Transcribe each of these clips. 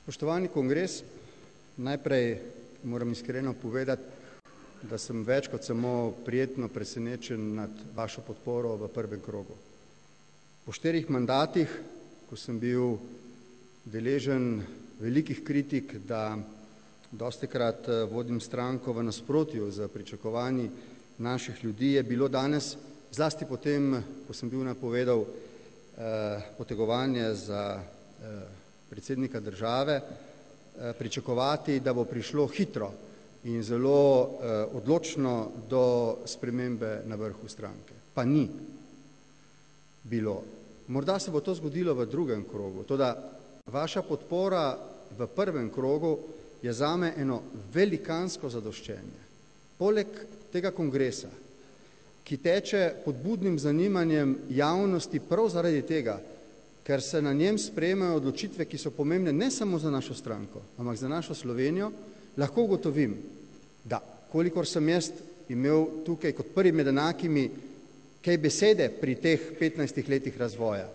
Spoštovani kongres, najprej moram iskreno povedati, da sem več kot samo prijetno presenečen nad vašo podporo v prvem krogu. Po 4 mandatih, ko sem bil deležen velikih kritik, da dostikrat vodim stranko v nasprotju z pričakovanji naših ljudi, je bilo danes, zlasti potem, ko sem bil napovedal potegovanje za predsednika države, pričakovati, da bo prišlo hitro in zelo odločno do spremembe na vrhu stranke. Pa ni bilo. Morda se bo to zgodilo v drugem krogu, toda vaša podpora v prvem krogu je zame eno velikansko zadoščenje. Poleg tega kongresa, ki teče pod budnim zanimanjem javnosti prav zaradi tega, ker se na njem sprejemajo odločitve, ki so pomembne ne samo za našo stranko, ampak za našo Slovenijo, lahko ugotovim, da kolikor sem jaz imel tukaj kot prvi med enakimi kaj besede pri teh 15 letih razvoja,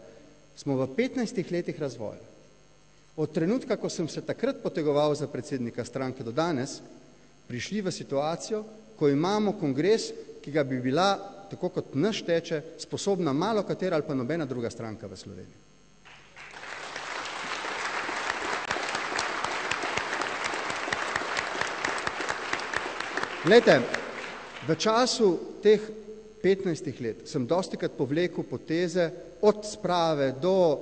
smo v 15 letih razvoja. Od trenutka, ko sem se takrat potegoval za predsednika stranke do danes, prišli v situacijo, ko imamo kongres, ki ga bi bila, tako kot naš teče, sposobna malo katera ali pa nobena druga stranka v Sloveniji. Glejte, v času teh 15 let sem dostikrat povlekel poteze od sprave do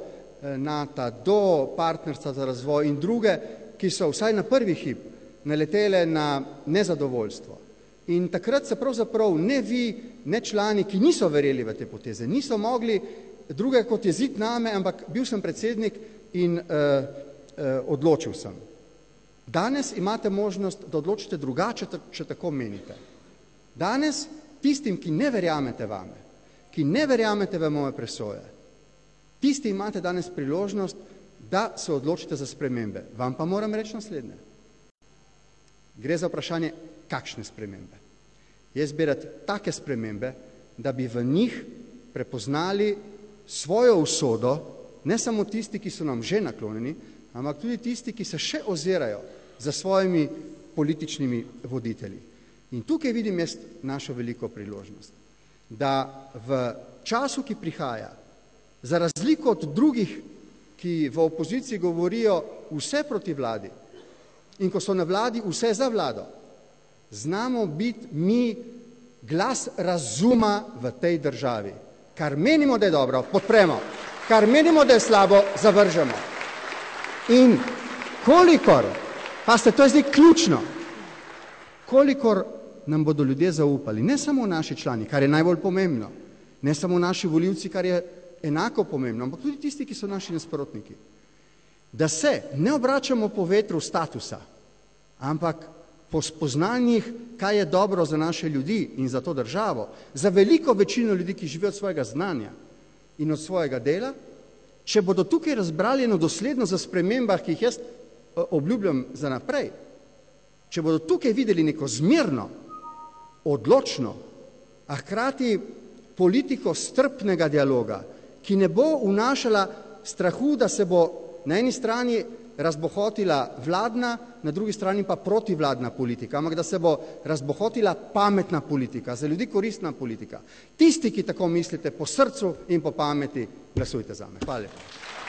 NATO, do partnerstva za razvoj in druge, ki so vsaj na prvi hip naletele na nezadovoljstvo. In takrat se pravzaprav ne vi, ne člani, ki niso verjeli v te poteze, niso mogli druge kot jeziti name, ampak bil sem predsednik in odločil sem. Danes imate možnost, da odločite drugače, če tako menite. Danes tistim, ki ne verjamete vame, ki ne verjamete v moje presoje, tisti imate danes priložnost, da se odločite za spremembe. Vam pa moram reči naslednje. Gre za vprašanje, kakšne spremembe. Jaz bi rad take spremembe, da bi v njih prepoznali svojo usodo, ne samo tisti, ki so nam že naklonjeni, ampak tudi tisti, ki se še ozirajo za svojimi političnimi voditelji. In tukaj vidim jaz našo veliko priložnost, da v času, ki prihaja, za razliko od drugih, ki v opoziciji govorijo vse proti vladi in ko so na vladi vse za vlado, znamo biti mi glas razuma v tej državi. Kar menimo, da je dobro, podpremo. Kar menimo, da je slabo, zavržemo. In kolikor, pa ste to zdaj ključno, kolikor nam bodo ljudje zaupali, ne samo naši člani, kar je najbolj pomembno, ne samo naši volivci, kar je enako pomembno, ampak tudi tisti, ki so naši nasprotniki, da se ne obračamo po vetru statusa, ampak po spoznanjih, kaj je dobro za naše ljudi in za to državo, za veliko večino ljudi, ki živijo od svojega znanja in od svojega dela, če bodo tukaj razbrali eno doslednost za spremembah, ki jih jaz obljubljam za naprej, če bodo tukaj videli neko zmerno, odločno, a hkrati politiko strpnega dialoga, ki ne bo vnašala strahu, da se bo na eni strani razbohotila vladna, na drugi strani pa protivladna politika, ampak da se bo razbohotila pametna politika, za ljudi koristna politika. Tisti, ki tako mislite po srcu in po pameti, glasujte zame. Hvala lepa.